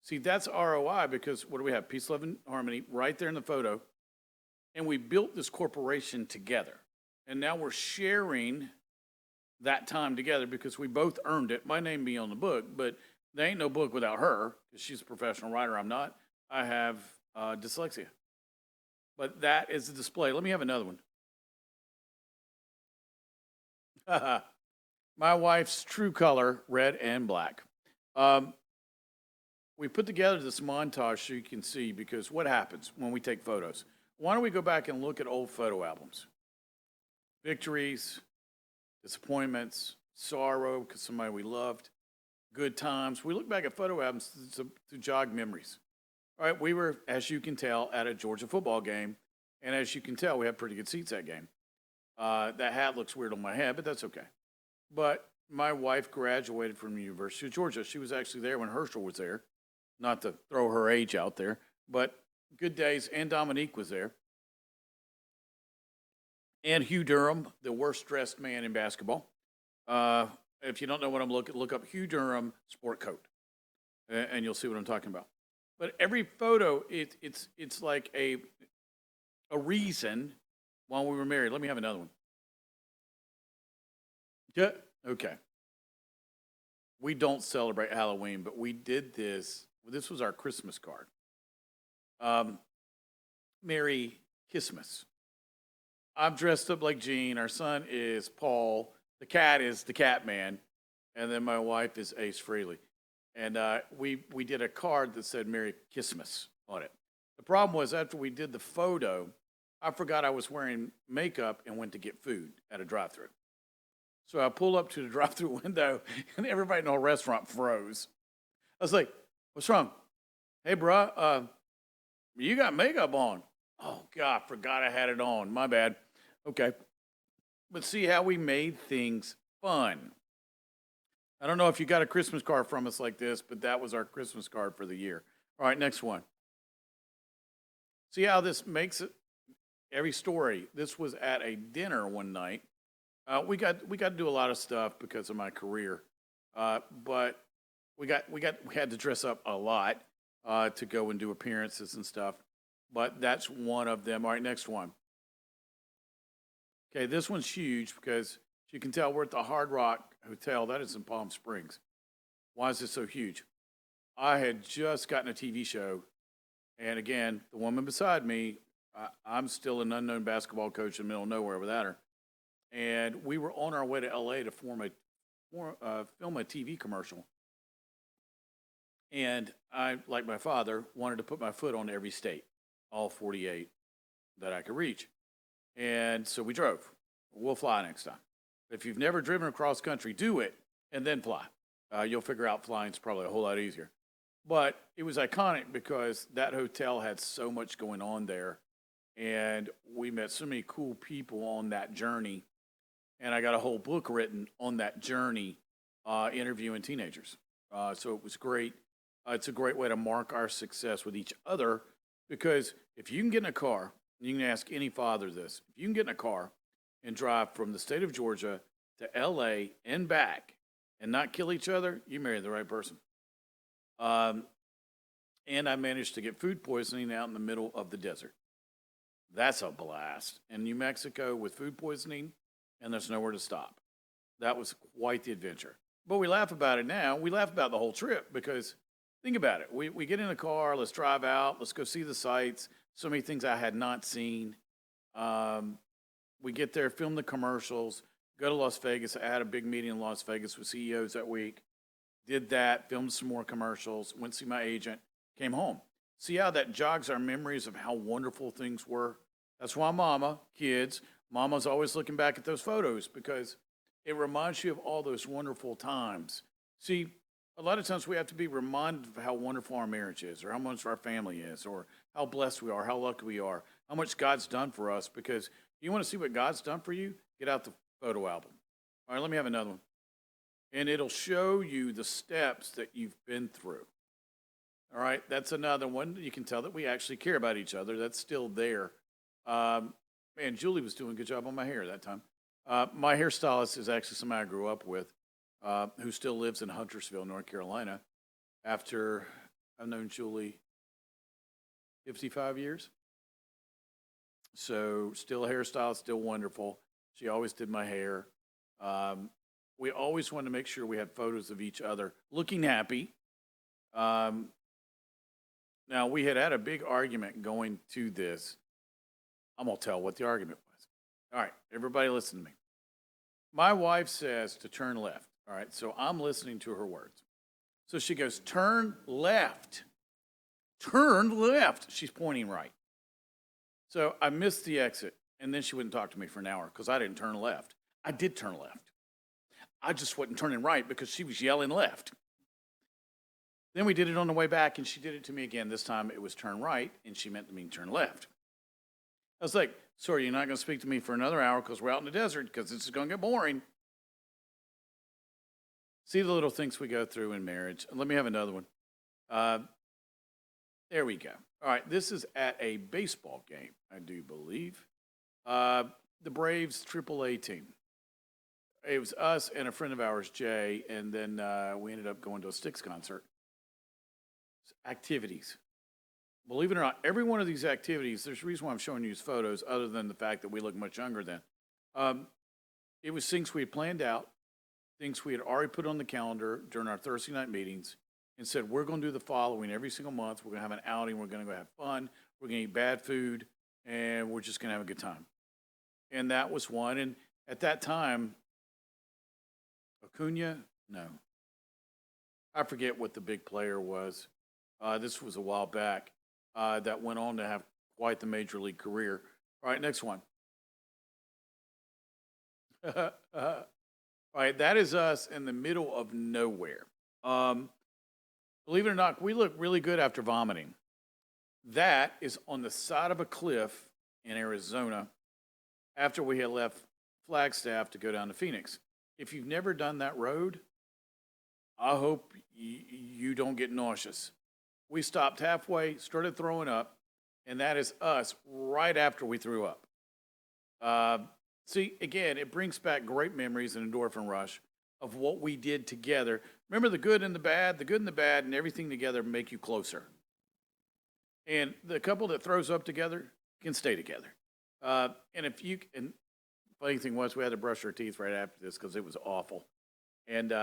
see, that's ROI because what do we have? Peace, love, and harmony right there in the photo. And we built this corporation together. And now we're sharing that time together because we both earned it. My name be on the book, but there ain't no book without her because she's a professional writer. I'm not. I have dyslexia. But that is a display. Let me have another one. My wife's true color, red and black. We put together this montage so you can see because what happens when we take photos? Why don't we go back and look at old photo albums? Victories, disappointments, sorrow because somebody we loved, good times. We look back at photo albums to jog memories. All right, we were, as you can tell, at a Georgia football game, and as you can tell, we had pretty good seats that game. That hat looks weird on my head, but that's okay. But my wife graduated from the University of Georgia. She was actually there when Herschel was there, not to throw her age out there, but good days, and Dominique was there. And Hugh Durham, the worst dressed man in basketball. If you don't know what I'm looking, look up Hugh Durham sport coat, and you'll see what I'm talking about. But every photo, it's like a reason while we were married. Let me have another one. Yeah. Okay. We don't celebrate Halloween, but we did this. This was our Christmas card. Merry Christmas. I'm dressed up like Gene. Our son is Paul. The cat is the cat man. And then my wife is Ace Frehley. And we did a card that said Merry Christmas on it. The problem was after we did the photo, I forgot I was wearing makeup and went to get food at a drive-thru. So I pulled up to the drive-thru window, and everybody in the whole restaurant froze. I was like, what's wrong? Hey, bruh, you got makeup on. Oh, God, forgot I had it on. My bad. Okay. But see how we made things fun. I don't know if you got a Christmas card from us like this, but that was our Christmas card for the year. All right, next one. See how this makes it? Every story. This was at a dinner one night. We got to do a lot of stuff because of my career. But we had to dress up a lot to go and do appearances and stuff. But that's one of them. All right, next one. Okay, this one's huge because you can tell we're at the Hard Rock Hotel. That is in Palm Springs. Why is this so huge? I had just gotten a TV show, and again, the woman beside me, I'm still an unknown basketball coach in the middle of nowhere without her. And we were on our way to LA to film a TV commercial. And I, like my father, wanted to put my foot on every state, all 48 that I could reach. And so we drove. We'll fly next time. If you've never driven across country, do it and then fly. You'll figure out flying's probably a whole lot easier. But it was iconic because that hotel had so much going on there. And we met so many cool people on that journey. And I got a whole book written on that journey, interviewing teenagers. So it was great. It's a great way to mark our success with each other because if you can get in a car, you can ask any father this, if you can get in a car and drive from the state of Georgia to LA and back and not kill each other, you married the right person. Um, and I managed to get food poisoning out in the middle of the desert. That's a blast. In New Mexico with food poisoning, and there's nowhere to stop. That was quite the adventure. But we laugh about it now. We laugh about the whole trip because think about it. We get in a car, let's drive out, let's go see the sights. So many things I had not seen. We get there, film the commercials, go to Las Vegas. I had a big meeting in Las Vegas with CEOs that week. Did that, filmed some more commercials, went to see my agent, came home. See how that jogs our memories of how wonderful things were? That's why mama's always looking back at those photos because it reminds you of all those wonderful times. See, a lot of times we have to be reminded of how wonderful our marriage is, or how much our family is, or how blessed we are, how lucky we are, how much God's done for us. Because you want to see what God's done for you, get out the photo album. All right, let me have another one. And it'll show you the steps that you've been through. All right, that's another one. You can tell that we actually care about each other. That's still there. Man, Julie was doing a good job on my hair that time. My hairstylist is actually somebody I grew up with, who still lives in Huntersville, North Carolina. After I've known Julie 55 years. So still a hairstylist, still wonderful. She always did my hair. We always wanted to make sure we had photos of each other looking happy. Um, Now, we had a big argument going to this. I'm going to tell what the argument was. All right, everybody listen to me. My wife says to turn left. All right, so I'm listening to her words. So she goes, turn left. Turn left. She's pointing right. So I missed the exit, and then she wouldn't talk to me for an hour because I didn't turn left. I did turn left. I just wasn't turning right because she was yelling left. Then we did it on the way back, and she did it to me again. This time it was turn right, and she meant to mean turn left. I was like, sorry, you're not going to speak to me for another hour because we're out in the desert because this is going to get boring. See the little things we go through in marriage. Let me have another one. There we go. All right, this is at a baseball game, I do believe. The Braves AAA team. It was us and a friend of ours, Jay, and then we ended up going to a Styx concert. Activities. Believe it or not, every one of these activities, there's a reason why I'm showing you these photos other than the fact that we look much younger then. It was things we had planned out, things we had already put on the calendar during our Thursday night meetings and said, we're going to do the following every single month. We're going to have an outing. We're going to go have fun. We're going to eat bad food, and we're just going to have a good time. And that was one. And at that time, Acuna? No. I forget what the big player was. This was a while back. That went on to have quite the major league career. All right, next one. All right, that is us in the middle of nowhere. Believe it or not, we look really good after vomiting. That is on the side of a cliff in Arizona after we had left Flagstaff to go down to Phoenix. If you've never done that road, I hope you don't get nauseous. We stopped halfway, started throwing up, and that is us right after we threw up. See, again, it brings back great memories and endorphin rush. of what we did together. Remember the good and the bad and everything together make you closer. And the couple that throws up together can stay together. And if you, and funny thing was, we had to brush our teeth right after this because it was awful. And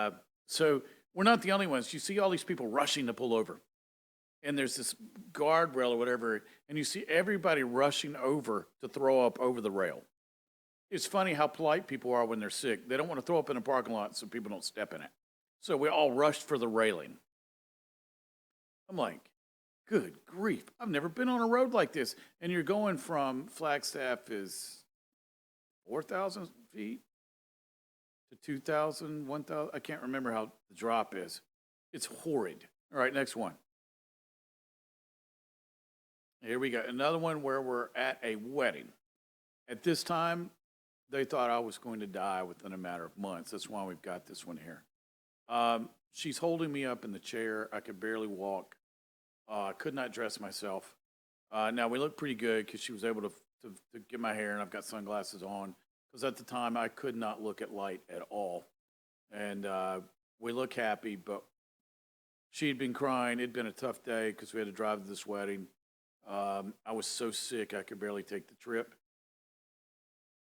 so we're not the only ones. You see all these people rushing to pull over. And there's this guardrail or whatever, and you see everybody rushing over to throw up over the rail. It's funny how polite people are when they're sick. They don't want to throw up in a parking lot so people don't step in it. So we all rushed for the railing. I'm like, good grief. I've never been on a road like this. And you're going from Flagstaff is 4,000 feet to 2,000, 1,000. I can't remember how the drop is. It's horrid. All right, next one. Here we go. Another one where we're at a wedding. At this time, they thought I was going to die within a matter of months. That's why we've got this one here. She's holding me up in the chair. I could barely walk. Could not dress myself. Now, we look pretty good because she was able to get my hair, and I've got sunglasses on. Because at the time, I could not look at light at all. And we look happy, but she had been crying. It'd been a tough day because we had to drive to this wedding. I was so sick I could barely take the trip.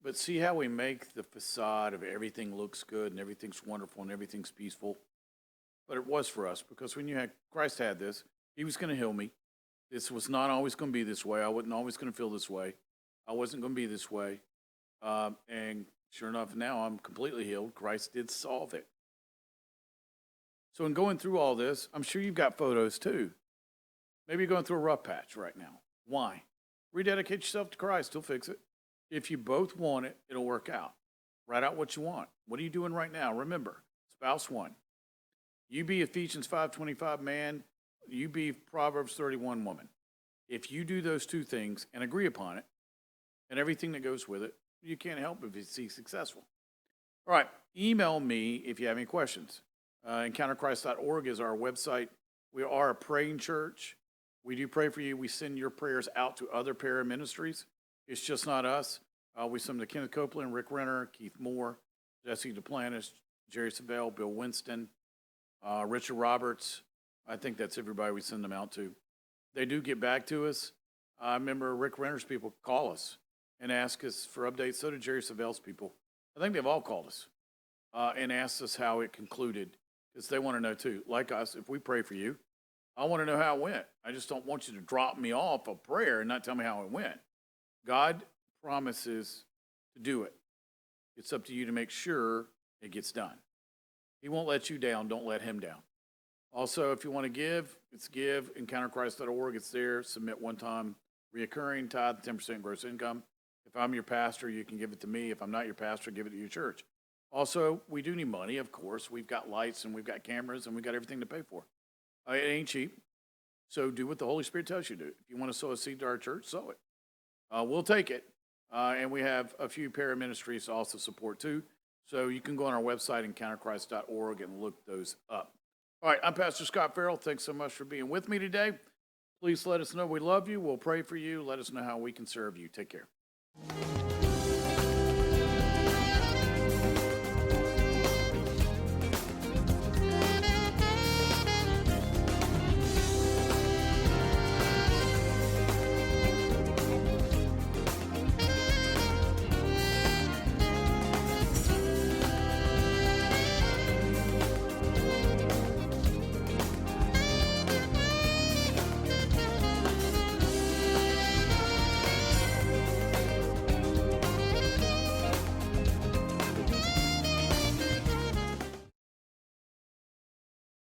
But see how we make the facade of everything looks good and everything's wonderful and everything's peaceful? But it was for us because when Christ had this, he was going to heal me. This was not always going to be this way. I wasn't always going to feel this way. I wasn't going to be this way. And sure enough, now I'm completely healed. Christ did solve it. So in going through all this, I'm sure you've got photos too. Maybe you're going through a rough patch right now. Why? Rededicate yourself to Christ. He'll fix it. If you both want it, it'll work out. Write out what you want. What are you doing right now? Remember, spouse one. You be Ephesians 5:25 man. You be Proverbs 31 woman. If you do those two things and agree upon it and everything that goes with it, you can't help if it's successful. All right. Email me if you have any questions. EncounterChrist.org is our website. We are a praying church. We do pray for you. We send your prayers out to other paraministries. It's just not us. We send them to Kenneth Copeland, Rick Renner, Keith Moore, Jesse Duplantis, Jerry Savelle, Bill Winston, Richard Roberts. I think that's everybody we send them out to. They do get back to us. I remember Rick Renner's people call us and ask us for updates. So did Jerry Savelle's people. I think they've all called us and asked us how it concluded because they want to know too. Like us, if we pray for you, I want to know how it went. I just don't want you to drop me off a prayer and not tell me how it went. God promises to do it. It's up to you to make sure it gets done. He won't let you down. Don't let him down. Also, if you want to give, it's give, EncounterChrist.org. It's there. Submit one-time reoccurring tithe, 10% gross income. If I'm your pastor, you can give it to me. If I'm not your pastor, give it to your church. Also, we do need money, of course. We've got lights and we've got cameras and we've got everything to pay for. It ain't cheap. So do what the Holy Spirit tells you to do. If you want to sow a seed to our church, sow it. We'll take it. And we have a few paraministries to also support too. So you can go on our website, EncounterChrist.org, and look those up. All right, I'm Pastor Scott Farrell. Thanks so much for being with me today. Please let us know we love you. We'll pray for you. Let us know how we can serve you. Take care.